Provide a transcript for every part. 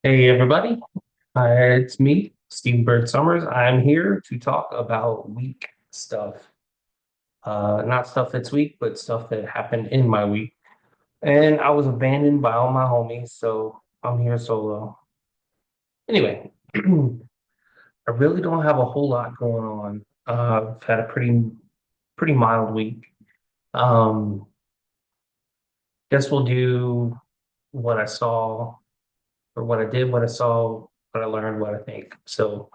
Hey everybody, it's me, Steve Bird Summers. I'm here to talk about week stuff. Not stuff that's weak, but stuff that happened in my week. And I was abandoned by all my homies, so I'm here solo. Anyway, I really don't have a whole lot going on. I've had a pretty mild week. Um, guess we'll do what I saw, or what I did, what I saw, what I learned, what I think. So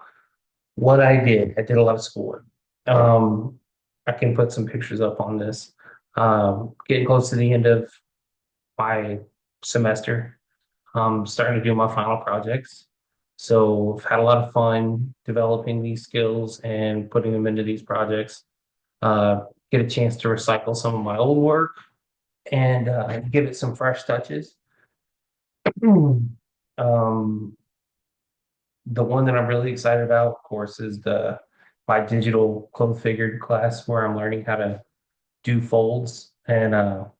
what I did a lot of schoolwork. Um, I can put some pictures up on this. Getting close to the end of my semester, starting to do my final projects. So I've had a lot of fun developing these skills and putting them into these projects. Uh, get a chance to recycle some of my old work and give it some fresh touches. Um, the one that I'm really excited about, of course, is the my digital clothes figured class where I'm learning how to do folds, and I'm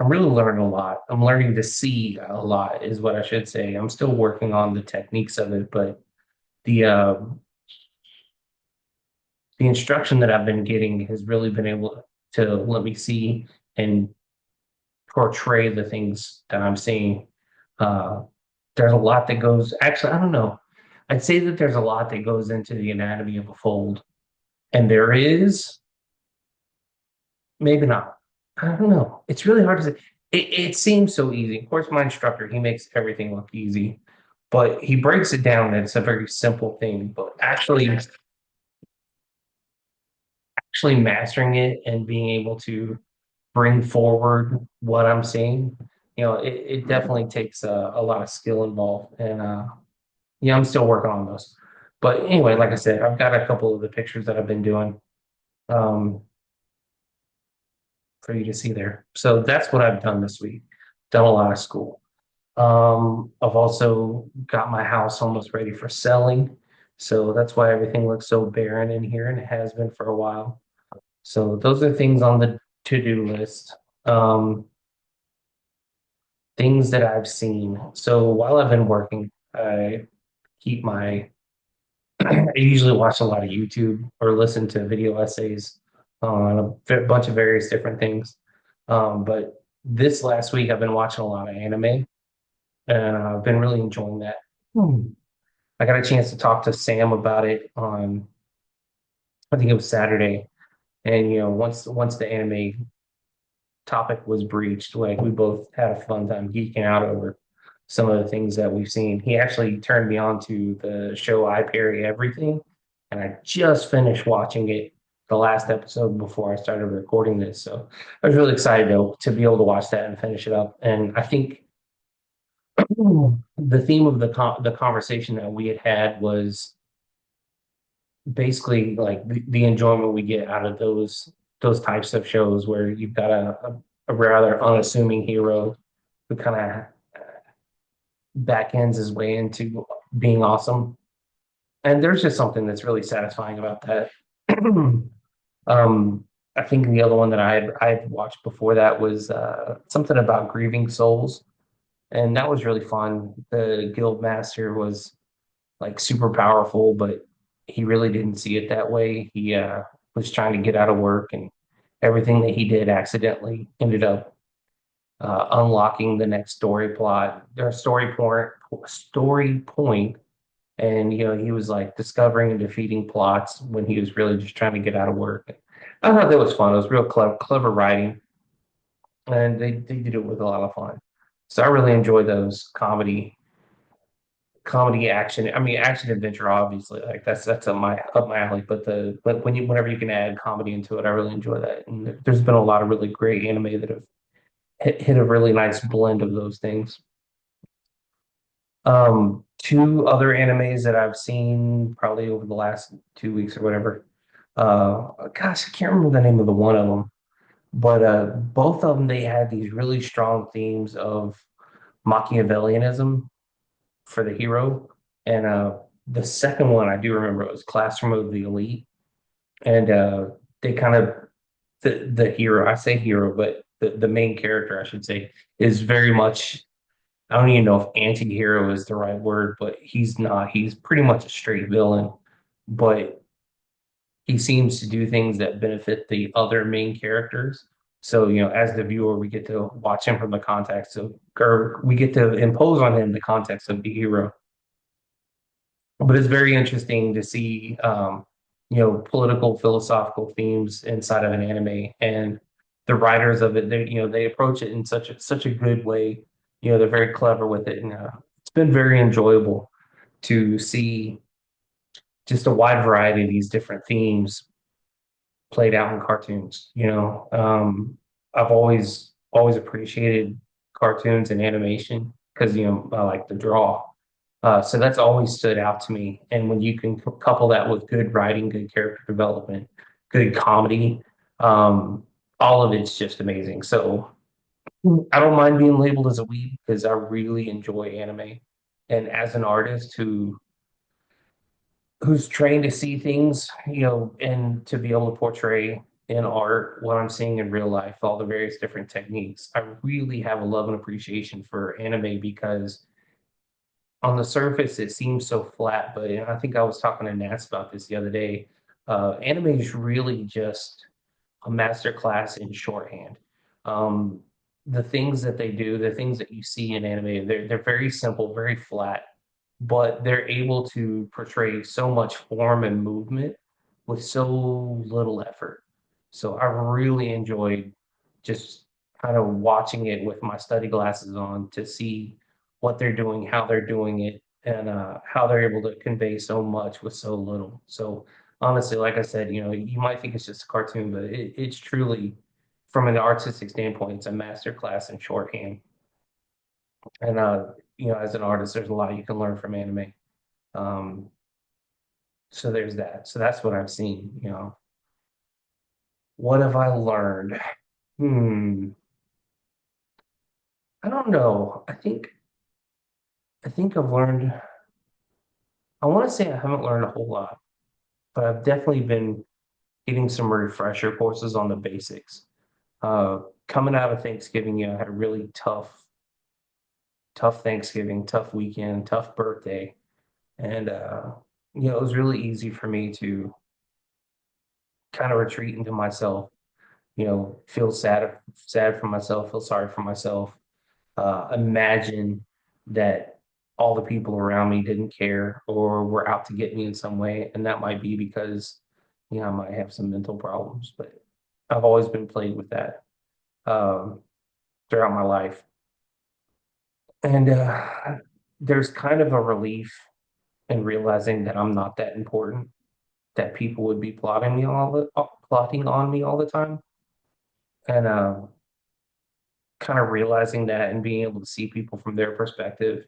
really learning a lot. I'm learning to see a lot, is what I should say. I'm still working on the techniques of it, but the uh, the instruction that I've been getting has really been able to let me see and portray the things that I'm seeing. Uh, there's a lot that goes. Actually, I don't know. I'd say that there's a lot that goes into the anatomy of a fold. And there is, maybe not. I don't know. It's really hard to say. It seems so easy. Of course, my instructor, he makes everything look easy, but he breaks it down and it's a very simple thing. But actually mastering it and being able to bring forward what I'm seeing, it definitely takes a lot of skill involved. And yeah, I'm still working on those. But anyway, like I said, I've got a couple of the pictures that I've been doing. Um, for you to see there. So that's what I've done this week. Done a lot of school. I've also got my house almost ready for selling. So that's why everything looks so barren in here, and it has been for a while. So those are things on the to-do list. Um, things that I've seen. So while I've been working, I keep my I usually watch a lot of YouTube or listen to video essays on bunch of various different things. But this last week, I've been watching a lot of anime, and I've been really enjoying that. I got a chance to talk to Sam about it on, I think it was Saturday, and once the anime topic was breached, like we both had a fun time geeking out over some of the things that we've seen. He actually turned me on to the show I Parry Everything, and I just finished watching it the last episode before I started recording this. So I was really excited to be able to watch that and finish it up. And I think the theme of the conversation that we had had was basically like the enjoyment we get out of those types of shows where you've got a rather unassuming hero who kind of back ends his way into being awesome. And there's just something that's really satisfying about that. um, I think the other one that I had watched before that was something about grieving souls, and that was really fun. The guild master was like super powerful, but he really didn't see it that way. He was trying to get out of work, and everything that he did accidentally ended up unlocking the next story plot or story point. And he was like discovering and defeating plots when he was really just trying to get out of work. I thought that was fun. It was real clever writing, and they did it with a lot of fun. So I really enjoy those comedy action. I mean, action adventure, obviously, like that's up my alley. But whenever you can add comedy into it, I really enjoy that. And there's been a lot of really great anime that have hit a really nice blend of those things. Two other animes that I've seen probably over the last 2 weeks or whatever. Gosh, I can't remember the name of the one of them, but both of them they had these really strong themes of Machiavellianism for the hero. And the second one I do remember it was Classroom of the Elite. And they kind of the hero, I say hero, but the main character, I should say, is very much I don't even know if anti-hero is the right word, but he's not. He's pretty much a straight villain, but he seems to do things that benefit the other main characters. So, as the viewer, we get to watch him from the context of, or we get to impose on him the context of the hero. But it's very interesting to see, political, philosophical themes inside of an anime, and the writers of it. They approach it in such a good way. They're very clever with it, and it's been very enjoyable to see just a wide variety of these different themes played out in cartoons. I've always appreciated cartoons and animation because I like to draw. So that's always stood out to me. And when you can couple that with good writing, good character development, good comedy, um, all of it's just amazing. So I don't mind being labeled as a weeb because I really enjoy anime. And as an artist who's trained to see things, and to be able to portray in art what I'm seeing in real life, all the various different techniques. I really have a love and appreciation for anime because on the surface it seems so flat, but I think I was talking to Nats about this the other day. Anime is really just a master class in shorthand. Um, the things that they do, the things that you see in anime, they're very simple, very flat, but they're able to portray so much form and movement with so little effort. So I really enjoyed just kind of watching it with my study glasses on to see what they're doing, how they're doing it, and how they're able to convey so much with so little. So honestly, like I said, you might think it's just a cartoon, but it's truly, from an artistic standpoint, it's a master class in shorthand. And as an artist, there's a lot you can learn from anime. Um, so there's that. So that's what I've seen. What have I learned? Hmm. I don't know. I think I've learned. I want to say I haven't learned a whole lot, but I've definitely been getting some refresher courses on the basics. Uh, Coming out of Thanksgiving, I had a really tough Thanksgiving, tough weekend, tough birthday, and it was really easy for me to kind of retreat into myself. Feel sad for myself, feel sorry for myself, imagine that all the people around me didn't care or were out to get me in some way, and that might be because I might have some mental problems, but I've always been plagued with that um, throughout my life. And there's kind of a relief in realizing that I'm not that important, that people would be plotting on me all the time, and kind of realizing that and being able to see people from their perspective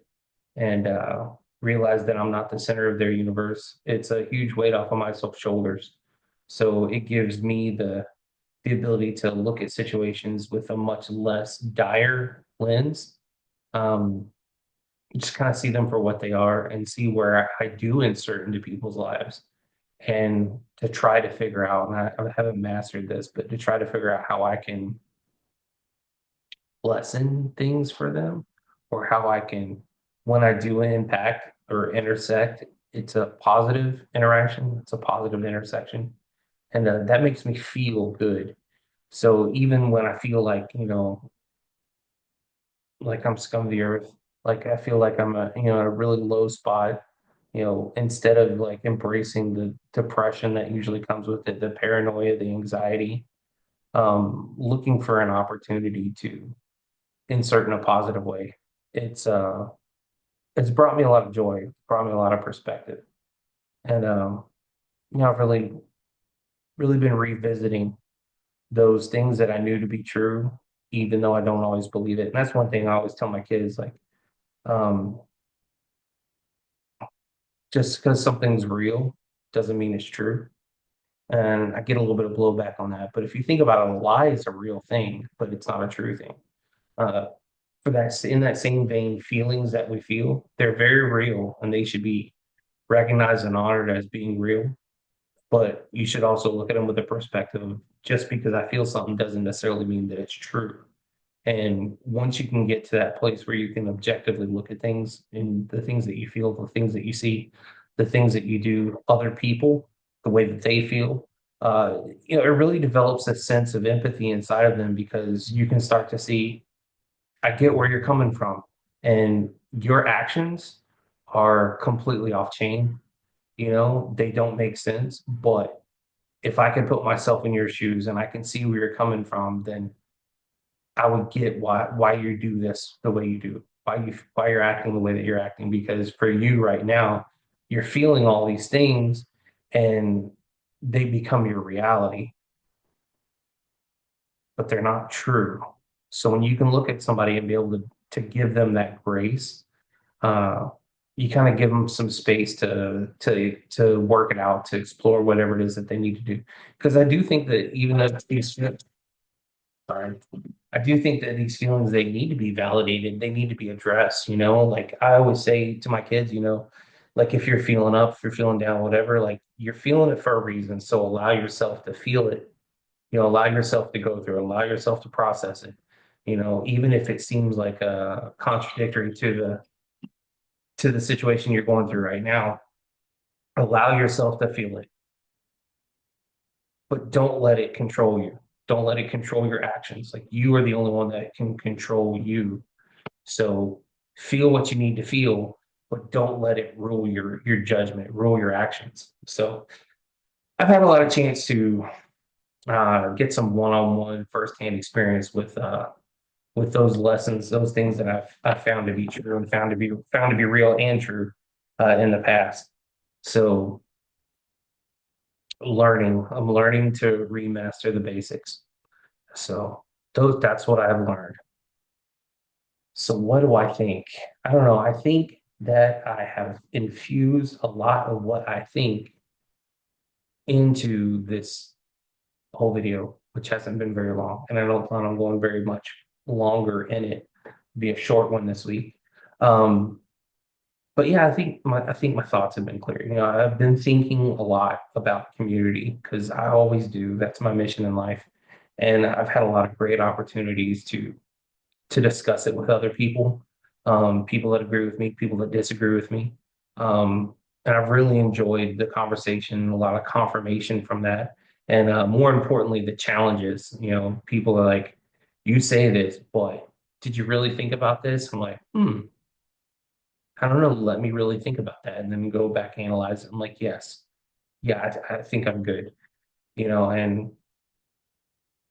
and realize that I'm not the center of their universe. It's a huge weight off of my shoulders. So it gives me the ability to look at situations with a much less dire lens. Um, just kind of see them for what they are and see where I do insert into people's lives, and to try to figure out, and I haven't mastered this, but to try to figure out how I can lessen things for them, or how I can, when I do impact or intersect, it's a positive interaction, it's a positive intersection. And that makes me feel good. So even when I feel like I'm scum of the earth, like I feel like I'm a really low spot, instead of like embracing the depression that usually comes with it, the paranoia, the anxiety, looking for an opportunity to insert in a positive way. It's uh it's brought me a lot of joy, brought me a lot of perspective. And I've really been revisiting those things that I knew to be true, even though I don't always believe it. And that's one thing I always tell my kids, like, um, just because something's real doesn't mean it's true. And I get a little bit of blowback on that. But if you think about it, a lie is a real thing, but it's not a true thing. Uh, for that, in that same vein, feelings that we feel, they're very real and they should be recognized and honored as being real. But you should also look at them with a perspective of, just because I feel something doesn't necessarily mean that it's true. And once you can get to that place where you can objectively look at things and the things that you feel, the things that you see, the things that you do, other people, the way that they feel, it really develops a sense of empathy inside of them because you can start to see, I get where you're coming from, and your actions are completely off chain. They don't make sense. But if I can put myself in your shoes and I can see where you're coming from, then I would get why you do this the way you do, why you're acting the way that you're acting. Because for you right now, you're feeling all these things and they become your reality, but they're not true. So when you can look at somebody and be able to give them that grace, uh, you kind of give them some space to work it out, to explore whatever it is that they need to do. Because I do think that even though these sorry, I do think that these feelings, they need to be validated. They need to be addressed. Like I always say to my kids, like if you're feeling up, if you're feeling down, whatever, like you're feeling it for a reason. So allow yourself to feel it. Allow yourself to go through, allow yourself to process it. Even if it seems like contradictory to the situation you're going through right now, allow yourself to feel it, but don't let it control you. Don't let it control your actions. Like you are the only one that can control you. So feel what you need to feel, but don't let it rule your judgment, rule your actions. So I've had a lot of chance to get some one-on-one firsthand experience with those lessons, those things that I've found to be true and found to be real and true in the past. So I'm learning to remaster the basics. So that's what I've learned. So what do I think? I don't know. I think that I have infused a lot of what I think into this whole video, which hasn't been very long, and I don't plan on going very much longer in it. Be a short one this week. Um, but yeah, I think my thoughts have been clear. I've been thinking a lot about community because I always do. That's my mission in life, and I've had a lot of great opportunities to discuss it with other people, people that agree with me, people that disagree with me. And I've really enjoyed the conversation, a lot of confirmation from that. And more importantly, the challenges. People are like, you say this, but did you really think about this? I'm like, I don't know. Let me really think about that and then go back and analyze it. I'm like, yes, yeah, I think I'm good. And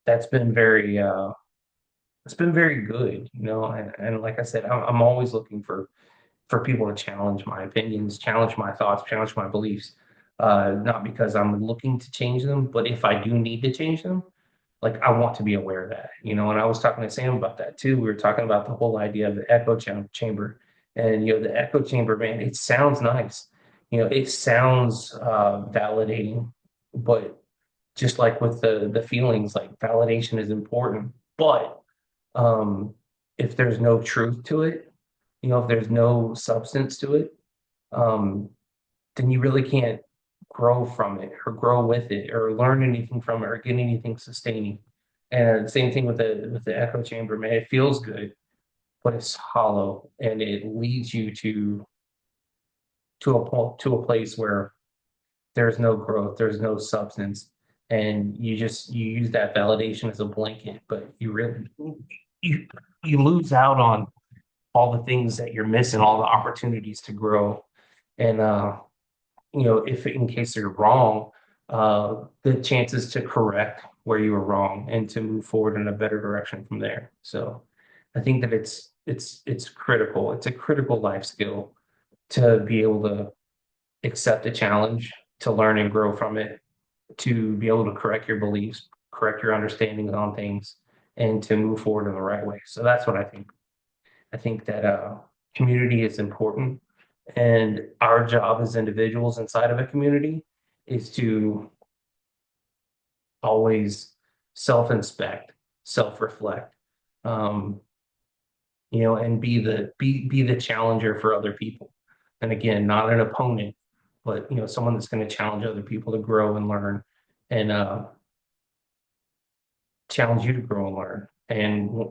that's been very, it's been very good, and like I said, I'm always looking for people to challenge my opinions, challenge my thoughts, challenge my beliefs. Not because I'm looking to change them, but if I do need to change them, like I want to be aware of that. And I was talking to Sam about that too. We were talking about the whole idea of the chamber, and the echo chamber, man, it sounds nice. It sounds validating, but just like with the feelings, like validation is important, but um, if there's no truth to it, if there's no substance to it, um, then you really can't grow from it or grow with it or learn anything from it or get anything sustaining. And same thing with the echo chamber, man. It feels good, but it's hollow and it leads you to a place where there's no growth, there's no substance, and you use that validation as a blanket, but you you lose out on all the things that you're missing, all the opportunities to grow. And if in case you're wrong, the chances to correct where you were wrong and to move forward in a better direction from there. So I think that it's critical. It's a critical life skill to be able to accept a challenge, to learn and grow from it, to be able to correct your beliefs, correct your understandings on things, and to move forward in the right way. So that's what I think. I think that community is important, and our job as individuals inside of a community is to always self-inspect, self-reflect, um, and be the challenger for other people. And again, not an opponent, but someone that's going to challenge other people to grow and learn, and challenge you to grow and learn. And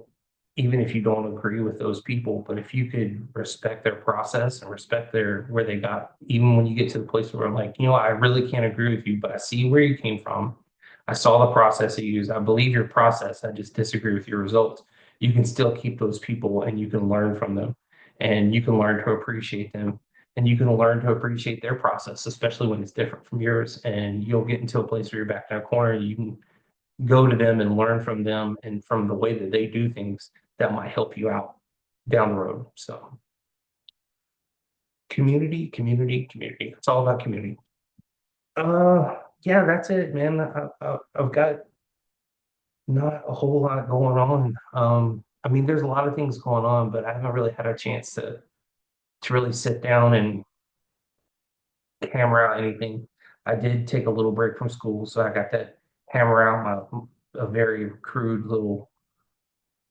even if you don't agree with those people, but if you could respect their process and respect their where they got, even when you get to the place where I'm like, you know, I really can't agree with you, but I see where you came from. I saw the process you use. I believe your process. I just disagree with your results. You can still keep those people and you can learn from them and you can learn to appreciate them and you can learn to appreciate their process, especially when it's different from yours. And you'll get into a place where you're back in a corner and you can go to them and learn from them and from the way that they do things that might help you out down the road. So community, community, community. It's all about community. Yeah, that's it, man. I've got not a whole lot going on. I mean, there's a lot of things going on, but I haven't really had a chance to really sit down and hammer out anything. I did take a little break from school, so I got to hammer out a very crude little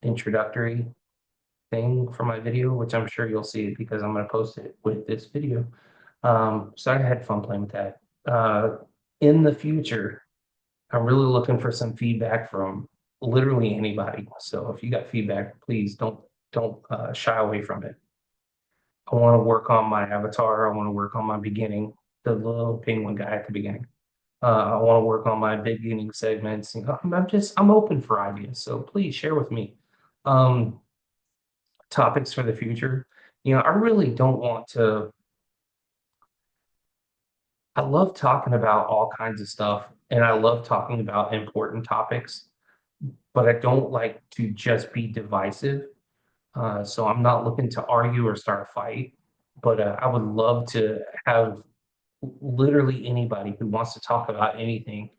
introductory thing for my video, which I'm sure you'll see because I'm going to post it with this video. So I had fun playing with that. In the future, I'm really looking for some feedback from literally anybody. So if you got feedback, please don't shy away from it. I want to work on my avatar. I want to work on my beginning, the little penguin guy at the beginning. I want to work on my beginning segments. You know, I'm open for ideas. So please share with me. Um, Topics for the future. You know, I really don't want to. I love talking about all kinds of stuff and I love talking about important topics, but I don't like to just be divisive. So I'm not looking to argue or start a fight, but I would love to have literally anybody who wants to talk about anything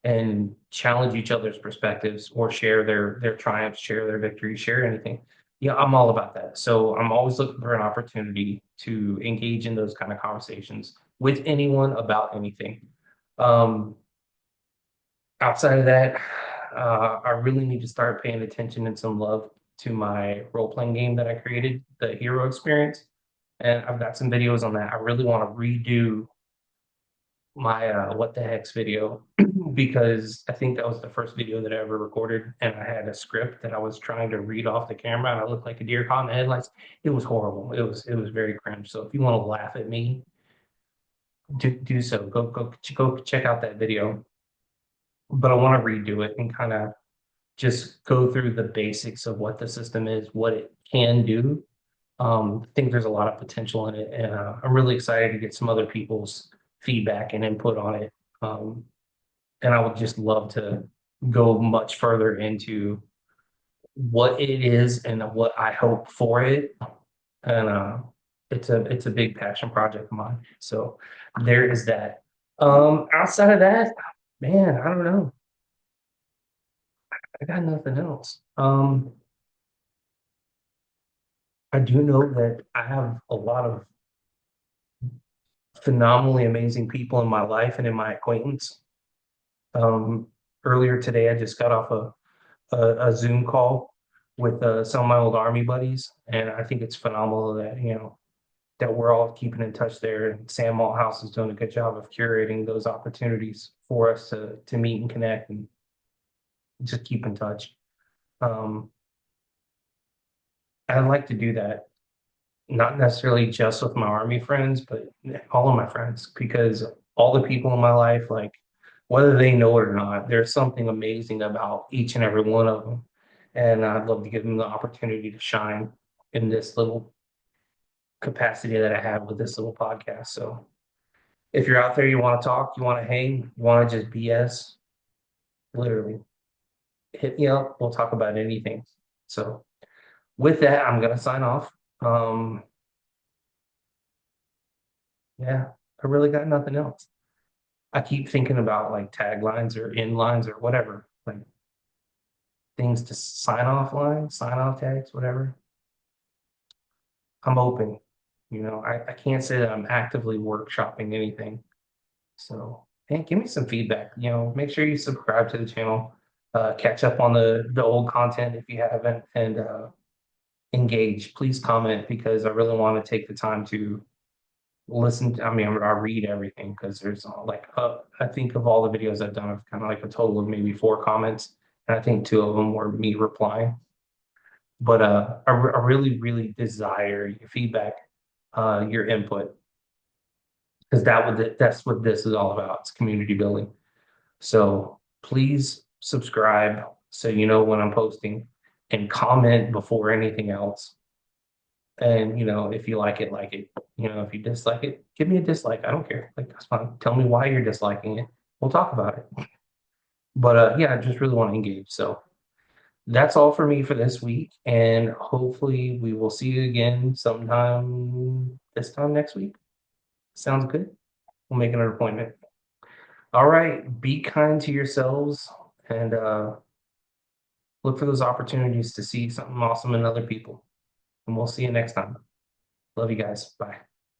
and challenge each other's perspectives or share their triumphs, share their victories, share anything. Yeah, I'm all about that. So I'm always looking for an opportunity to engage in those kind of conversations with anyone about anything. Um, Outside of that, I really need to start paying attention and some love to my role-playing game that I created, the Hero Experience. And I've got some videos on that. I really want to redo my what the heck's video because I think that was the first video that I ever recorded and I had a script that I was trying to read off the camera and I looked like a deer caught in the headlights. It was horrible. It was very cringe. So if you want to laugh at me, do so. Go check out that video. But I want to redo it and kind of just go through the basics of what the system is, what it can do. I think there's a lot of potential in it, and I'm really excited to get some other people's feedback and input on it. Um, and I would just love to go much further into what it is and what I hope for it. And it's a big passion project of mine. So there is that. Outside of that, man, I don't know. I got nothing else. I do know that I have a lot of phenomenally amazing people in my life and in my acquaintance. Um, Earlier today, I just got off a Zoom call with some of my old Army buddies, and I think it's phenomenal that that we're all keeping in touch there. And Sam Malthouse is doing a good job of curating those opportunities for us to meet and connect and just keep in touch. Um, I'd like to do that, not necessarily just with my Army friends, but all of my friends, because all the people in my life, like whether they know it or not, there's something amazing about each and every one of them. And I'd love to give them the opportunity to shine in this little capacity that I have with this little podcast. So if you're out there, you want to talk, you want to hang, you want to just BS, literally hit me up. We'll talk about anything. So with that, I'm gonna sign off. Um, yeah, I really got nothing else. I keep thinking about like taglines or inlines or whatever, like things to sign off lines, sign off tags, whatever. I'm open. I can't say that I'm actively workshopping anything. So, hey, give me some feedback. Make sure you subscribe to the channel, catch up on the old content if you haven't, and engage. Please comment because I really want to take the time to listen to, I mean, I read everything because there's I think of all the videos I've done, I've kind of like a total of maybe four comments. And I think two of them were me replying. But I really, really desire your feedback, your input, because that's what this is all about. It's community building. So please subscribe so you know when I'm posting, and comment before anything else. And if you like it, like it. If you dislike it, give me a dislike. I don't care. Like, that's fine. Tell me why you're disliking it. We'll talk about it. But yeah, I just really want to engage. So that's all for me for this week. And hopefully we will see you again sometime this time next week. Sounds good. We'll make another appointment. All right. Be kind to yourselves, and look for those opportunities to see something awesome in other people. And we'll see you next time. Love you guys. Bye.